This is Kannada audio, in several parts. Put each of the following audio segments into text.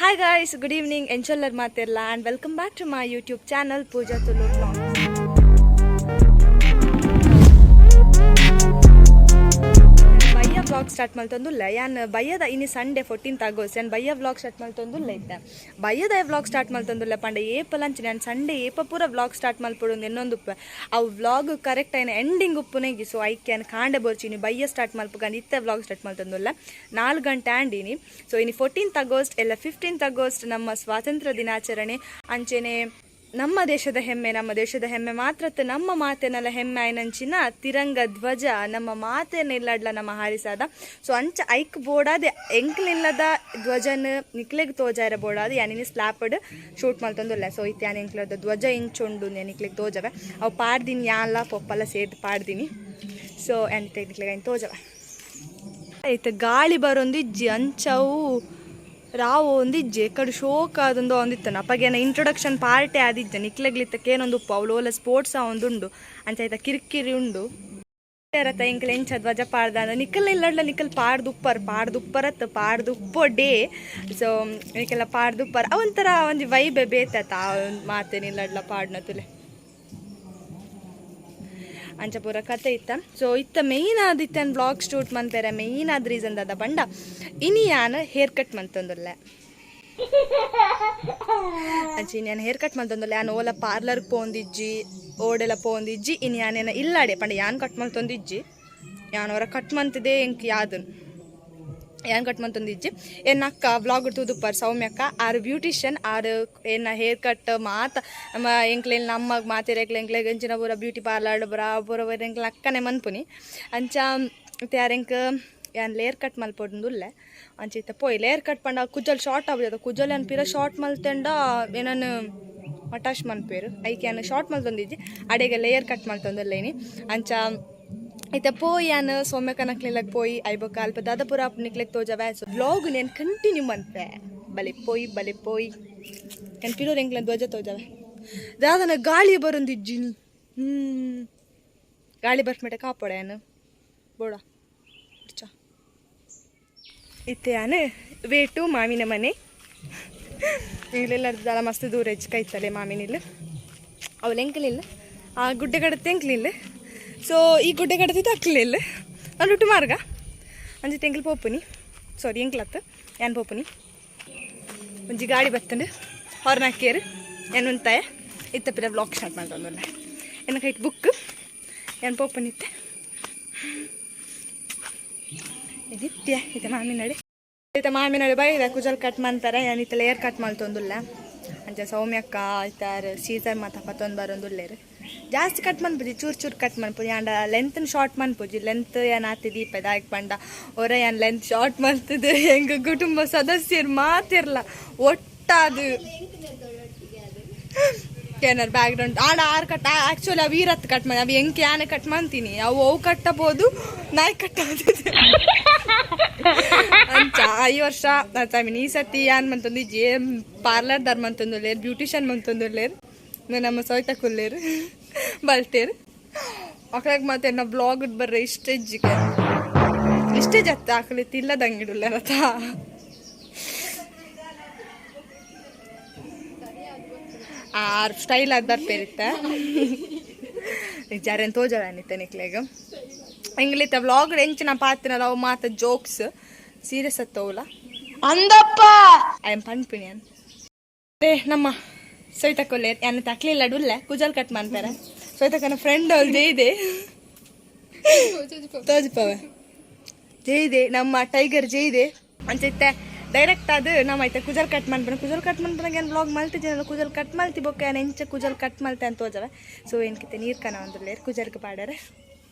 Hi guys, good evening. Enjoy materla and welcome back to my YouTube channel Pooja Tulu vlogs. Bhaiya vlog start maltondula yan bhaiyada ini Sunday 14th August and bhaiya vlog start maltondula itte bhaiyada vlog start maltondula pande ಏಪಲಂಚ ನಾನು Sunday ಏಪ ಪೂರ vlog start malpodunge ಇನ್ನೊಂದು ಆ vlog correct ಆಯ್ನ ಎಂಡಿಂಗ್ ಉಪ್ಪುನೆಗಿ ಸೊ ಐಕ್ಯಾನ್ ಕಾಂಡೆ ಬರ್ಚಿನಿ ಬಯ್ಯ ಸ್ಟಾರ್ಟ್ ಮಲ್ಪಗಂದು ಇತ್ತೆ vlog ಸ್ಟಾರ್ಟ್ ಮಲ್ತಂದುಲ್ಲ 4 ಗಂಟೆ ಆಂಡಿನಿ ಸೊ ಇನಿ 14th August ಎಲ್ಲ 15th August ನಮ್ಮ ಸ್ವಾತಂತ್ರ್ಯ ದಿನಾಚರಣೆ ಅಂಚೆನೆ ನಮ್ಮ ದೇಶದ ಹೆಮ್ಮೆ ಮಾತ್ರ ನಮ್ಮ ಮಾತೆನೆಲ್ಲ ಹೆಮ್ಮೆ ಆಯ್ನಂಚಿನ ತಿರಂಗ ಧ್ವಜ ನಮ್ಮ ಮಾತೆನೆಲ್ಲಡ್ಲ ನಮ್ಮ ಹಾರಿಸಾದ ಸೊ ಅಂಚ ಐಕ್ ಬೋಡಾದ ಎಂಕ್ಲಿಲ್ಲದ ಧ್ವಜನ ನಿಕ್ಲೆಗ್ ತೋಜಾರ ಬೋಡಾದ ಯಾನಿನಿ ಸ್ಲಾಪಡ್ ಶೂಟ್ ಮಲ್ತಂದುಲ್ಲ ಸೊ ಇತ್ತು ಯಾನ್ ಎಂಕ್ಲದ ಧ್ವಜ ಇಂಚೊಂಡು ನಿಕ್ಲೆಗ್ ತೋಜವೆ ಅವು ಪಾಡ್ದಿನಿ ಯಾನ್ಲ ಪೊಪ್ಪಲ್ಲ ಸೇದ್ ಪಾಡ್ದಿನಿ ಸೊ ಎಂತ ನಿಕ್ಲೆಗ್ ಐನ್ ತೋಜವೆ ಆಯ್ತು ಗಾಳಿ ಬರೊಂದಿಜ್ಜಿ ಅಂಚವು ರಾವು ಒಂದಿಜ್ಜೆ ಕಡು ಶೋಕ ಅದೊಂದು ಒಂದಿತ್ತನ ಅಪ್ಪಗೇನ ಇಂಟ್ರೊಡಕ್ಷನ್ ಪಾರ್ಟಿ ಆದಿಜ್ಜೆ ನಿಕ್ಲೆಗ್ಲಿತ್ತಕ್ಕೇನೊಂದು ಉಪ್ಪು ಅವಳು ಸ್ಪೋರ್ಟ್ಸ್ ಒಂದುಂಡು ಅಂಚ ಆಯ್ತಾ ಕಿರಿಕಿರಿ ಉಂಡು ರಥ ಇಂಕಲ್ ಎಂಚ ಧ್ವಜ ಪಾಡ್ದ ನಿಕ್ಕಲ್ ಇಲ್ಲಡ್ಲ ನಿಕ್ಕಲ್ ಪಾಡ್ದುಪ್ಪರತ್ ಪಾಡ್ದುಪ್ಪೋ ಡೇ ಸೊ ನಿಕ್ಕೆಲ್ಲ ಪಾಡ್ದುಪ್ಪರ ಅವಂತರ ಒಂದು ವೈಬೆ ಬೇತಾತ ಮಾತೇನಿಲ್ಲಡ್ಲ ಪಾಡ್ನ ತುಲೆ ಅಂಚ ಪೂರ ಕತೆ ಇತ್ತ ಸೊ ಇತ್ತ ಮೇಯ್ನ್ ಆದಿತ್ತನ್ ಬ್ಲಾಗ್ ಶೂಟ್ ಮನ್ಪೇರೆ ಮೇಯ್ನ್ ಆದ ರೀಸನ್ ಅದ ಬಂಡ ಇನಿ ಯಾನು ಹೇರ್ ಕಟ್ ಮಂತಂದುಲ್ಲೆ ಅಂಚಿ ನಾನು ಹೇರ್ ಕಟ್ ಮಂತಂದುಲ್ಲೆ ಯಾನು ಓಲ ಪಾರ್ಲರ್ ಪೋಂದಿಜ್ಜಿ ಓಡೆಲ್ಲ ಪೋಂದಿಜ್ಜಿ ಇನಿ ಯಾನೇನ ಇಲ್ಲಾಡೆ ಪಂಡ ಯಾನ್ ಕಟ್ ಮಂತೊಂದಿಜ್ಜಿ ಯಾನ್ ಅವರ ಕಟ್ ಮಂತಿದೆ ಎಂಕ್ ಯಾದನ್ ಯಾನ್ ಕಟ್ ಮಂತೊಂದಿಜ್ಜಿ ಏನ್ ಅಕ್ಕ ವ್ಲಾಗ್ ತೂದುಪ್ಪರ್ ಸೌಮ್ಯಕ್ಕ ಆರು ಬ್ಯೂಟಿಷಿಯನ್ ಆರು ಏನ ಹೇರ್ ಕಟ್ ಮಾತ ನಮ್ಮ ಎಂಕ್ಲೆ ನಮ್ಮ ಮಾತಿರೇಕ್ಲೆ ಎಂಕ್ಲೆ ಗಂಚಿನ ಪೂರ ಬ್ಯೂಟಿ ಪಾರ್ಲರ್ ಪೂರ ಎಂಕ್ಲ ಅಕ್ಕನೆ ಮನ್ಪುನಿ ಅಂಚ ಯಾರೆಂಕ್ ಯಾನ್ ಲೇಯರ್ ಕಟ್ ಮಲ್ಪೊಂದುಲ್ಲೆ ಅಂಚಿತ್ತ ಪೋಯ್ ಲೇಯರ್ ಕಟ್ ಪಂಡ ಕುಜಲ್ ಶಾರ್ಟ್ ಆಗ್ಬಿಡದ ಕುಜಲ್ ಏನ್ ಪಿರ ಶಾರ್ಟ್ ಮಲ್ತೆಂಡ ಏನನ್ನು ಮಟಾಶ್ ಮನ್ಪೇರು ಐಕೆ ಏನ್ ಶಾರ್ಟ್ ಮಲ್ತೊಂದಿಜ್ಜಿ ಅಡೆಗೆ ಲೇಯರ್ ಕಟ್ ಮಲ್ತೊಂದುಲ್ಲೇನಿ ಅಂಚ ಐತೆ ಪೋಯ್ ಯಾನು ಸೌಮ್ಯಕ ನಕ್ಲಿಲಕ್ ಪೋಯ್ ಐಬಕ್ಕ ಅಲ್ಪ ದಾದ ಪೂರ ನಿಕ್ಲೆಗ್ ತೋಜವೆ ಸೊ ವ್ಲಾಗ್ ನೇನು ಕಂಟಿನ್ಯೂ ಮನ್ಪೆ ಬಲೆ ಪೋಯ್ ಕನ್ಪಿರೋರು ಎಂಕ್ಲ ಧ್ವಜ ತೋಜವೆ ದಾದನ ಗಾಳಿ ಬರೊಂದಿಜ್ಜಿನಿ ಗಾಳಿ ಬರ್ಸ್ಮೇಟೆ ಕಾಪೋಡ ಏನು ಬೋಡ ಇತ್ತೆ ಯಾನು ವೇಟು ಮಾವಿನ ಮನೆ ಇಲ್ಲೆಲ್ಲ ಮಸ್ತ್ ದೂರ ಹೆಚ್ಕೈತಲೆ ಮಾವಿನಿಲ್ಲ ಅವಳು ಎಂಕ್ಲಿಲ್ಲ ಆ ಗುಡ್ಡೆ ಕಡತ್ತೆ ಎಂಕ್ಲಿಲ್ಲ ಸೊ ಈ ಗುಡ್ಡೆ ಕಡತಿದ್ದು ಅಕ್ಲಿಲ್ಲ ನಾನು ರುಟ್ಟು ಮಾರ್ಗ ಅಂಜಿ ತೆಂಕಲ್ ಪೋಪುನಿ ಸಾರಿ ಎಂಕ್ಲತ್ತ ಯಾನ್ ಪೋಪುನಿ ಒಂಜಿ ಗಾಡಿ ಬತ್ತಂಡು ಹೊರನ ಹಾಕ್ಯರು ಏನು ಅಂತಾಯ ಇತ್ತ ಪಿರ ವ್ಲಾಗ್ ಸ್ಟಾರ್ಟ್ ಮಾಡ್ತಂದಲ್ಲ ಏನ ಕೈಟ್ ಬುಕ್ ಏನು ಪೋಪನಿತ್ತೆ ನಿತ್ಯ ಇದೆ ಮಾಮಿನಡೆ ಬೈದ ಕುಜಲ್ ಕಟ್ ಮಾಡ್ತಾರೆ ಏನಿತ್ತ ಲೇಯರ್ ಕಟ್ ಮಾಡ್ತೊಂದುಲ್ಲ ಅಂಚ ಸೌಮ್ಯಕ್ಕ ಆಯ್ತಾರ ಸೀಸರ್ ಮತ್ತು ಪತ್ತೊಂದು ಬರೊಂದುಲ್ಲೇರು ಜಾಸ್ತಿ ಕಟ್ ಮನ್ಪುಜಿ ಚೂರು ಕಟ್ ಮನ್ಪುಜಿ ಆಂಡ ಲೆಂತ್ ಶಾರ್ಟ್ ಮನ್ಪುಜಿ ಲೆಂತ್ ಏನು ಆತಿ ದೀಪ ಇದಾಯ್ಕೆ ಪಂಡ ಹೊರ ಏನು ಲೆಂತ್ ಶಾರ್ಟ್ ಮಲ್ತದೆ ಹೆಂಗೆ ಕುಟುಂಬ ಸದಸ್ಯರು ಮಾತಿರಲ್ಲ ಒಟ್ಟಾದು ಏನಾರು ಬ್ಯಾಕ್ಗ್ರೌಂಡ್ ಆಡ ಆರು ಕಟ್ ಆ್ಯಕ್ಚುಲಿ ಅವು ಈರತ್ತು ಕಟ್ ಮಾಡಿ ಅವು ಹೆಂಗೆ ಯಾನೆ ಕಟ್ ಮಾಡ್ತೀನಿ ಅವು ಕಟ್ಟಬೋದು ನಾಯಿ ಕಟ್ಟಾಗ್ತದೆ ಅಂಚ ಈ ವರ್ಷ ಈ ಸತಿ ಯಾನ್ ಮಂತೊಂದಿಜ್ಜಿ ಪಾರ್ಲರ್ದಾರ್ ಮಂತೊಂದುಲ್ಲೇರು ಬ್ಯೂಟಿಷಿಯನ್ ಮಂತೊಂದುಲ್ಲೇರು ನಮ್ಮ ಸೊಯ್ತ ಕುಲ್ಲೇರು ಬಲ್ತೇರು ಮಕ್ಳಿಗೆ ಮತ್ತೆ ನಾ ಬ್ಲಾಗ್ ಬರ್ರೆ ಇಷ್ಟೇ ಜತ್ತ ಆಕಲಿತ್ತು ಇಲ್ಲದಂಗಿಡುಲ್ಲ ರಥ ಆರು ಸ್ಟೈಲ್ ಅದು ಬರ್ಪೇರಿತ್ತ ಜಾರೇನು ತೋಜಾನಿತ್ತೆ ನಿಕ್ಲೆಗ ಇಂಗ್ಲಿತ್ತ ವ್ಲಾಗ್ ಎಂಚಿನ ಪಾತ್ರ ಅವು ಮಾತ ಜೋಕ್ಸ್ ಸೀರಿಯಸ್ ಅತ್ತವಲ್ಲ ಅಂದಪ್ಪ ಐ ಎಮ್ ಪನ್ಪಿನಿ ಅದೇ ನಮ್ಮ ಸೊಯ್ತಕೊಲ್ಲೆ ಏನು ತಕ್ಲಿಲ್ಲ ಡುಲ್ಲೆ ಕುಜಲ್ ಕಟ್ ಮಾಡ್ತಾರೆ ಸೊಯ್ತಕ್ಕನ ಫ್ರೆಂಡ್ ಅವ್ರು ಜೈದೆ ತೋಜಪವ ಜೈದೆ ನಮ್ಮ ಟೈಗರ್ ಜೈದೆ ಅಂಚೈತೆ ಡೈರೆಕ್ಟ್ ಅದು ನಮ್ಮ ಐತೆ ಕುಜಲ್ ಕಟ್ ಮಾಡ್ಬಾರ ಏನು ವ್ಲಾಗ್ ಮಲ್ತಿದ್ದೀನಲ್ಲ ಕುಜಲ್ ಕಟ್ ಮಲ್ತಿ ಬೊಕ್ಕ ಏನು ಎಂಚ ಕುಜಲ್ ಕಟ್ ಮಲ್ತೆ ಅಂತ ತೋಜವೆ ಸೊ ಏನಕ್ಕಿತ್ತೆ ನೀರು ಕನ ಒಂದ್ರಲ್ಲೇರು ಕುಜಲ್ಗೆ ಪಾಡ್ಯಾರ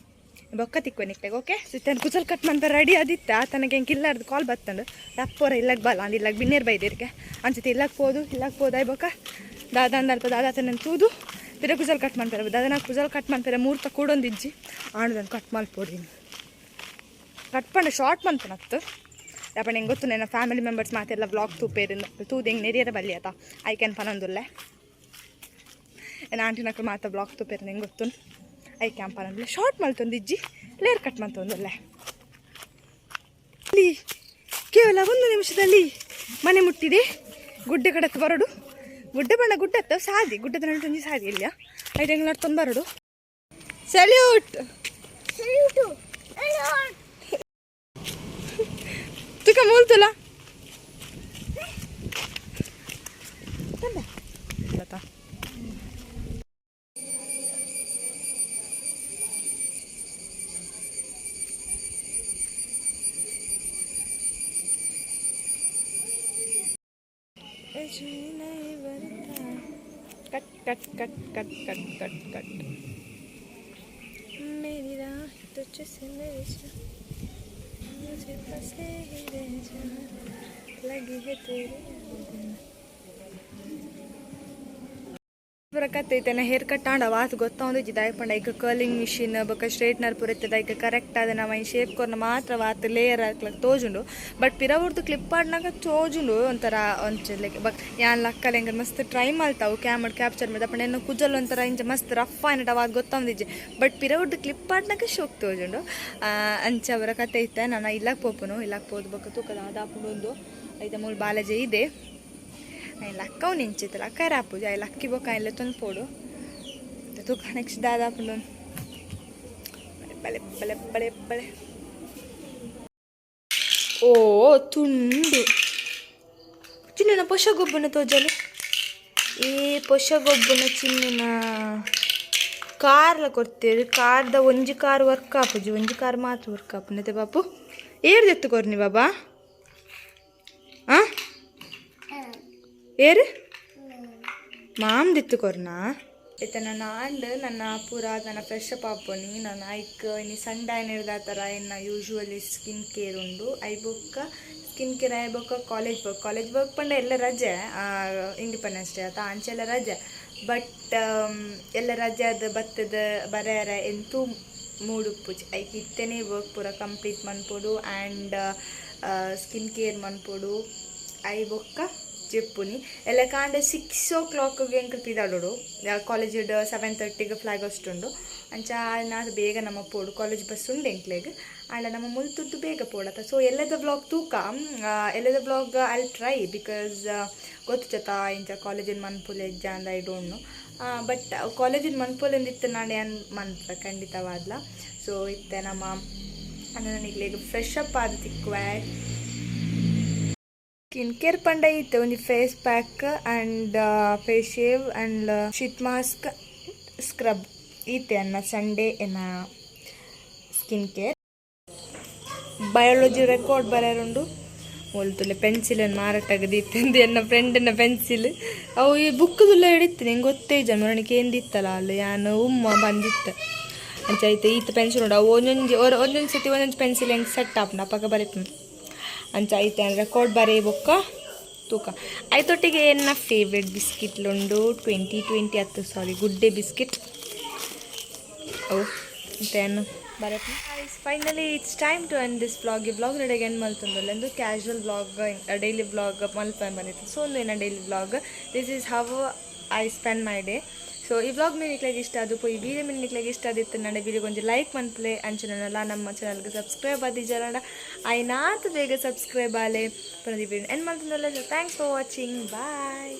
ಬೊಕ್ಕ ತಿಕ್ಕೋ ನಿಕ್ಲೆಗೆ ಓಕೆ ಸುತ್ತೇನು ಕುಜಲ್ ಕಟ್ ಮಾಡ್ತಾರೆ ರೆಡಿ ಆದಿತ್ತ ತನಗೆ ಹೆಂಗೆ ಇಲ್ಲಾರ್ದು ಕಾಲ್ ಬತ್ತಂಡು ತಪ್ಪೋರ ಇಲ್ಲಕ್ಕೆ ಬಲ್ಲ ಅಂದು ಇಲ್ಲಾಗ ಬಿನ್ನೇರು ಬೈದಿರ್ಗೆ ಅನ್ಸುತ್ತೆ ಇಲ್ಲಕ್ಕೆ ಹೋದು ಆಯ್ಬೊಕ್ಕ ದಾದ ನನ್ನ ತೂದು ಪಿರ ಕುಜಲ್ ಕಟ್ ಮಾಡ್ತಾರೆ ದಾದನ ಕುಜಲ್ ಕಟ್ ಮಾಡ್ತಾರೆ ಮೂರ್ತ ಕೂಡೊಂದಿಜ್ಜಿ ಆಣದನ್ನು ಕಟ್ ಮಲ್ಪೋಡಿನಿ ಕಟ್ ಪಂಡ ಶಾರ್ಟ್ ಮನ್ಪನತ್ತು ಯಾಪಣ್ಣ ಹೆಂಗೆ ಗೊತ್ತು ನನ್ನ ಫ್ಯಾಮಿಲಿ ಮೆಂಬರ್ಸ್ ಮಾತೆಲ್ಲ ವ್ಲಾಗ್ ತೂದು ಹೆಂಗೆ ನೆರಿಯರ ಬಲ್ಲಿ ಆತ ಐ ಕ್ಯಾನ್ ಪನೊಂದುಲ್ಲೆ ಏನು ಆಂಟಿನಕ್ಳು ಮಾತ ವ್ಲಾಗ್ ತೂಪೇರು ಹೆಂಗೆ ಗೊತ್ತು ಐ ಕ್ಯಾನ್ ಪನೊಂದುಲ್ಲೆ ಶಾರ್ಟ್ ಮಲ್ತೊಂದಿಜ್ಜಿ ಲೇಯರ್ ಕಟ್ ಮಲ್ತೊಂದುಲ್ಲೆ ಕೇವಲ 1 ನಿಮಿಷದಲ್ಲಿ ಮನೆ ಮುಟ್ಟಿದೆ ಗುಡ್ಡೆ ಕಡೆತ್ತು ಬರೋಡು ಗುಡ್ಡೆ ಬಣ್ಣ ಗುಡ್ಡತ್ತ ಸಾದಿ ಗುಡ್ಡದ ನಲ್ಟೊಂಜಿ ಸಾದಿ ಇಲ್ಲ ಐದು ಎಂಗ್ಲ ನಡ್ಕೊಂಡು ಬರೋಡು ಸಲ್ಯೂಟ್ ತುಕ ಮೂಲ್ತುಲ कट कट कट कट कट कट कट मेरी राह तुझसे मेरी मुझे फंसे ही रह जा लगी है तेरी ಬರಕತ್ತೈತೆ ನಾ ಹೇರ್ ಕಟ್ ಆಂಡ ವಾತ್ ಗೊತ್ತೊಂದು ದಾಯಪಂಡ ಈಗ ಕರ್ಲಿಂಗ್ ಮಿಷಿನ್ ಬೊಕ್ಕ ಸ್ಟ್ರೇಟ್ನರ್ ಪುರತ್ತದ ಈಗ ಕರೆಕ್ಟ್ ಆದ ನಾವು ಶೇಪ್ ಕೊರ್ನ ಮಾತ್ರ ವಾತ್ ಲೇಯರ್ ಹಾಕ್ಲಕ್ಕೆ ತೋಜುಂಡು ಬಟ್ ಪಿರವರ್ದು ಕ್ಲಿಪ್ ಆಡ್ನಾಗ ತೋಜುಂಡು ಒಂಥರ ಒಂಚರ್ಲಿಕ್ಕೆ ಬಟ್ ಯಾನ್ ಲಕ್ಕಲ್ಲ ಹೆಂಗೆ ಮಸ್ತ್ ಟ್ರೈ ಮಾಡ್ತಾವು ಕ್ಯಾಪ್ಚರ್ ಮಾಡಿದ ಪಂಡ ಏನು ಕುಜಲ್ ಒಂಥರ ಇಂಚ ಮಸ್ತ್ ರಫ್ ಆಯ್ನಟ ವಾತ್ ಗೊತ್ತೊಂದಿಜ್ಜೆ ಬಟ್ ಪಿರವರ್ದು ಕ್ಲಿಪ್ ಆಡ್ನಾಗ ಶೋಕ್ ತೋಜುಂಡು ಅಂಚ ಬರಕತ್ತೈತೆ ನಾನು ಇಲ್ಲಕ್ಕೆ ಪೋಪನು ಇಲ್ಲಕ್ಕೆ ಪೋದು ಬೊಕ್ಕ ತೂಕದ ಅದಾಪುಂಡು ಒಂದು ಐತೆ ಮೂರು ಬಾಲಜೆ ಇದೆ ಲಕ್ಕವು ನಿಂಚಿತ್ತು ಲಕ್ಕ ರಾಪುಜ ಲಕ್ಕಿ ಬೊಕ್ಕ ಎಲ್ಲ ತೊಂದ್ಪೋಡು ತೂಕ ನೆಕ್ಸ್ಟ್ ದಾದಾಪುಂಡು ಬಳೆ ಬಳೆ ಬಳೆ ಬಳೆ ಓ ತುಂಡು ಚಿನ್ನ ಪೊಷಗೊಬ್ಬನ ತೋಜಲು ಈ ಪೊಷಗೊಬ್ಬನ ಚಿನ್ನ ಕಾರ್ಲ ಕೊಡ್ತೇವೆ ಕಾರ್ದ ಒಂಜಿ ಕಾರ್ ವರ್ಕ್ ಆಪುಜಿ ಒಂಜಿ ಕಾರ್ ಮಾತ್ರ ವರ್ಕ್ ಆಪುನತೆ ಬಾಪು ಏರ್ದು ಎತ್ತುಕೊರ್ನಿ ಬಾಬಾ ಹಾಂ ಏರು ಮಾಮ್ದಿತ್ತು ಕೊರ್ನಾ ಆಯ್ತಾ ನನ್ನ ಆಂಡ್ ನನ್ನ ಪೂರ ನನ್ನ ಫ್ರೆಶ್ ಅಪ್ ಆಪೋನಿ ನಾನು ಐಕ್ ಇನ್ನು ಸಂಡೇ ಏನಿರ್ದ ಆ ಥರ ಇನ್ನು ಯೂಶ್ವಲಿ ಸ್ಕಿನ್ ಕೇರ್ ಉಂಡು ಐಬೊಕ್ಕ ಸ್ಕಿನ್ ಕೇರ್ ಐಬೊಕ್ಕ ಕಾಲೇಜ್ ವರ್ಕ್ ಪಂಡ ಎಲ್ಲ ರಜೆ ಇಂಡಿಪೆಂಡೆನ್ಸ್ ಡೇ ಆತ ಅಂಚೆ ಎಲ್ಲ ರಜೆ ಬಟ್ ಎಲ್ಲ ರಜೆ ಅದು ಬತ್ತದ ಬರೆಯರ ಎಂತೂ ಮೂಡುಪ್ಪುಜಿ ಐಕ್ ಇತ್ತೇನೆ ವರ್ಕ್ ಪೂರ ಕಂಪ್ಲೀಟ್ ಮನ್ಪೊಡು ಆ್ಯಂಡ್ ಸ್ಕಿನ್ ಕೇರ್ ಮನ್ಪೊಡು ಐಬೊಕ್ಕ ಚೆಪ್ಪುನಿ ಎಲ್ಲ ಕಾಂಡೆ 6 o'clock ಎಂಕ್ ಪಿದಾಡೋಡು ಕಾಲೇಜ್ 7:30 ಫ್ಲಾಗ್ ಅಷ್ಟುಂಡು ಅಂಚ ನಾದು ಬೇಗ ನಮ್ಮ ಪೋಡು ಕಾಲೇಜ್ ಬಸ್ ಉಂಡು ಎಂಕ್ಲೆಗ್ ಆಂಡ ನಮ್ಮ ಮುಲ್ತುದ್ದು ಬೇಗ ಪೋಡತ್ತ ಸೊ ಎಲ್ಲದ ಬ್ಲಾಗ್ ತೂಕ ಎಲ್ಲದ ಬ್ಲಾಗ್ ಐ ಟ್ರೈ ಬಿಕಾಸ್ ಗೊತ್ತುಚತ ಇಂಚ ಕಾಲೇಜಿನ ಮನ್ಪುಲೆ ಎಜ್ಜ ಅಂದ ಐ ಡೋಂಟ್ ನೋ ಬಟ್ ಕಾಲೇಜಿನ ಮನ್ಪುಲೆಂದಿತ್ತು ನಾನು ಏನು ಮನ್ಪ ಖಂಡಿತವಾದ್ಲ ಸೊ ಇತ್ತೆ ನಮ್ಮ ನನಗೆ ಫ್ರೆಶ್ ಅಪ್ ಆದ ತಿಕ್ಕುವೆ ಸ್ಕಿನ್ ಕೇರ್ ಪಂಡ ಇತ್ತು ಒಂದು face pack and face shave and sheet mask scrub ಈತೆ ಅನ್ನ ಸಂಡೇ ಎನ್ನ ಸ್ಕಿನ್ ಕೇರ್ ಬಯಾಲಜಿ ರೆಕಾರ್ಡ್ ಬರೋರುಂಡು ಹೋಲ್ತುಲೆ ಪೆನ್ಸಿಲನ್ನು ಮಾರಾಟಗದಿತ್ತು ಎನ್ನ ಫ್ರೆಂಡನ್ನ ಪೆನ್ಸಿಲ್ ಅವು ಈ ಬುಕ್ಕದುಲ್ಲ ಹಿಡಿತು ನಿಂಗೆ ಗೊತ್ತೇ ಜನ ನನಗೆ ಎಂದಿತ್ತಲ್ಲ ಅಲ್ಲಿ ನಾನು ಬಂದಿತ್ತು ಅಂಚೈತೆ ಈತ ಪೆನ್ಸಿಲ್ ಉಂಡು ಅವು ಒಂದೊಂದು ಸತಿ ಒಂದೊಂದು ಪೆನ್ಸಿಲ್ ಹೆಂಗೆ ಸೆಟ್ ಆಪ್ನ ಪಕ್ಕ ಬರೀತು ಅಂಚ ಐತೆ ರೆಕಾರ್ಡ್ ಬರೀ ಬೊಕ್ಕ ತೂಕ ಐತೊಟ್ಟಿಗೆ ನನ್ನ ಫೇವ್ರೆಟ್ ಬಿಸ್ಕಿಟ್ಲುಂಡು 2020 ಅತ್ತು ಸಾರಿ ಗುಡ್ ಡೇ ಬಿಸ್ಕಿಟ್ ಓ ಏನು ಬರತ್ತೆ finally it's time to end this vlog ಈ ವ್ಲಾಗ್ ನಡೆಗೆ ಏನು ಮಲ್ತಂದಲ್ಲ ಎಂದು ಕ್ಯಾಶುವಲ್ ವ್ಲಾಗ್ ಡೈಲಿ ವ್ಲಾಗ್ ಮಲ್ಪನ್ ಬಂದಿತ್ತು ಸೊ ಒಂದು ಏನ daily vlog this is how I spend my day so ಈ ವ್ಲಾಗ್ ಮೇಲೆ ನಿಕ್ಲಾಗ ಇಷ್ಟ ಅದು ಈ ವಿಡಿಯೋ ಮೇಲೆ ನಿಕ್ಲಾಗ ಇಷ್ಟ ಆದಿತ್ತು ನನ್ನ ವಿಡಿಯೋಗೆ ಒಂದು ಲೈಕ್ ಮನ್ಪ್ಲೆ ಅಂಚನಲ್ಲ ನಮ್ಮ ಚಾನಲ್ಗೆ ಸಬ್ಸ್ಕ್ರೈಬ್ ಆದಿದ್ದಾರ ಐನಾತ್ ಬೇಗ ಸಬ್ಸ್ಕ್ರೈಬ್ ಆಲೆ ಪ್ರದೀಪ್ ಏನು ಮಾಡ್ತಿದ್ದಲ್ಲ so thanks for watching bye